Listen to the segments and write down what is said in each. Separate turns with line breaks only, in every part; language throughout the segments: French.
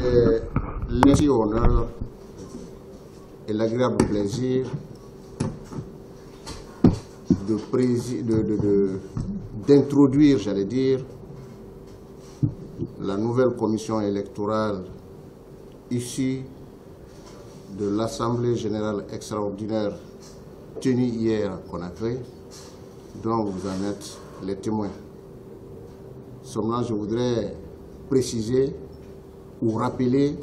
j'ai l'intime honneur et l'agréable plaisir d'introduire, j'allais dire, la nouvelle commission électorale issue de l'Assemblée générale extraordinaire tenue hier à Conakry, dont vous en êtes les témoins. Seulement, je voudrais préciser ou rappeler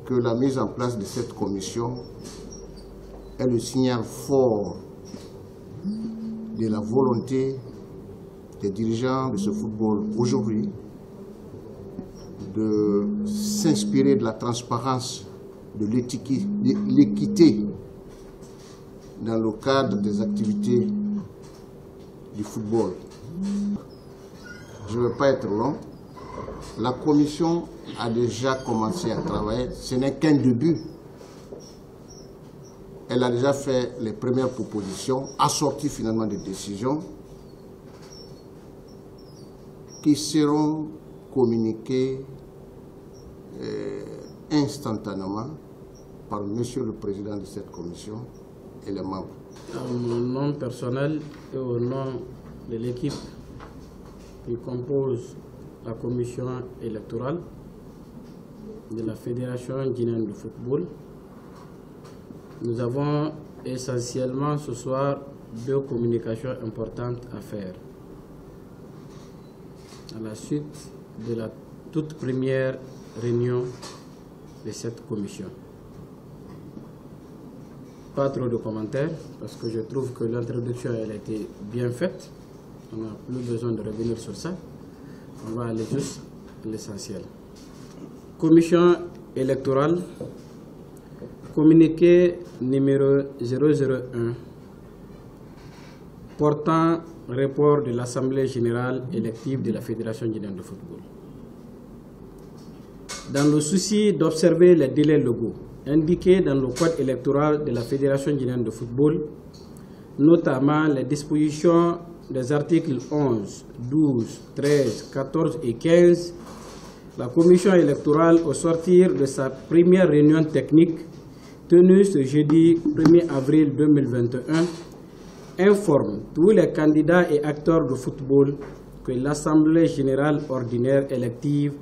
que la mise en place de cette commission est le signal fort de la volonté des dirigeants de ce football aujourd'hui de s'inspirer de la transparence, de l'équité dans le cadre des activités du football. Je ne vais pas être long. La commission a déjà commencé à travailler. Ce n'est qu'un début. Elle a déjà fait les premières propositions, assorties finalement de décisions qui seront communiquées instantanément par Monsieur le Président de cette commission et les membres.
En mon nom personnel et au nom de l'équipe qui compose la commission électorale de la Fédération guinéenne de football, nous avons essentiellement ce soir deux communications importantes à faire. À la suite de la toute première réunion de cette commission. Pas trop de commentaires, parce que je trouve que l'introduction elle a été bien faite. On n'a plus besoin de revenir sur ça. On va aller juste à l'essentiel. Commission électorale, communiqué numéro 001, portant report de l'Assemblée générale élective de la Fédération guinéenne de football. Dans le souci d'observer les délais légaux indiqués dans le code électoral de la Fédération guinéenne de football, notamment les dispositions des articles 11, 12, 13, 14 et 15, la commission électorale, au sortir de sa première réunion technique tenue ce jeudi 1er avril 2021, informe tous les candidats et acteurs de football que l'Assemblée générale ordinaire élective,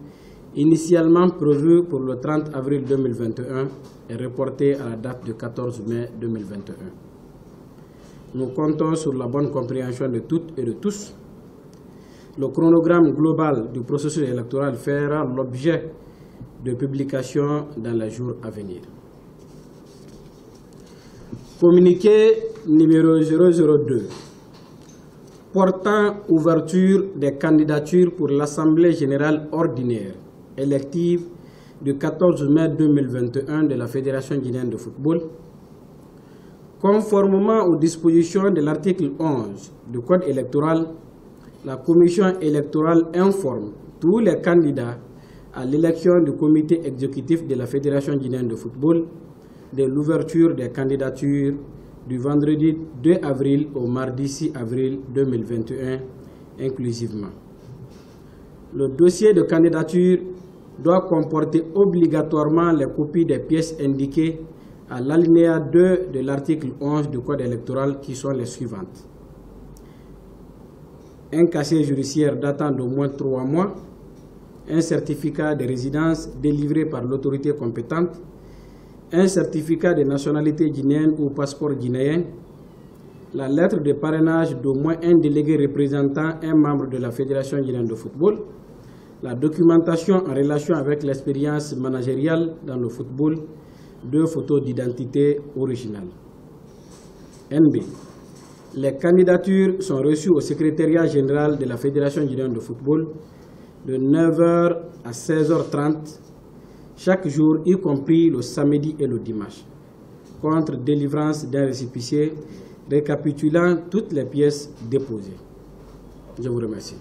initialement prévue pour le 30 avril 2021, est reportée à la date du 14 mai 2021. Nous comptons sur la bonne compréhension de toutes et de tous. Le chronogramme global du processus électoral fera l'objet de publication dans les jours à venir. Communiqué numéro 002, portant ouverture des candidatures pour l'Assemblée générale ordinaire élective du 14 mai 2021 de la Fédération guinéenne de football. Conformément aux dispositions de l'article 11 du Code électoral, la Commission électorale informe tous les candidats à l'élection du comité exécutif de la Fédération guinéenne de football de l'ouverture des candidatures du vendredi 2 avril au mardi 6 avril 2021 inclusivement. Le dossier de candidature doit comporter obligatoirement les copies des pièces indiquées à l'alinéa 2 de l'article 11 du Code électoral qui sont les suivantes. Un casier judiciaire datant d'au moins 3 mois, un certificat de résidence délivré par l'autorité compétente, un certificat de nationalité guinéenne ou passeport guinéen, la lettre de parrainage d'au moins un délégué représentant un membre de la Fédération guinéenne de football, la documentation en relation avec l'expérience managériale dans le football, 2 photos d'identité originales. NB. Les candidatures sont reçues au secrétariat général de la Fédération guinéenne de football de 9h à 16h30 chaque jour, y compris le samedi et le dimanche, contre délivrance d'un récépissé récapitulant toutes les pièces déposées. Je vous remercie.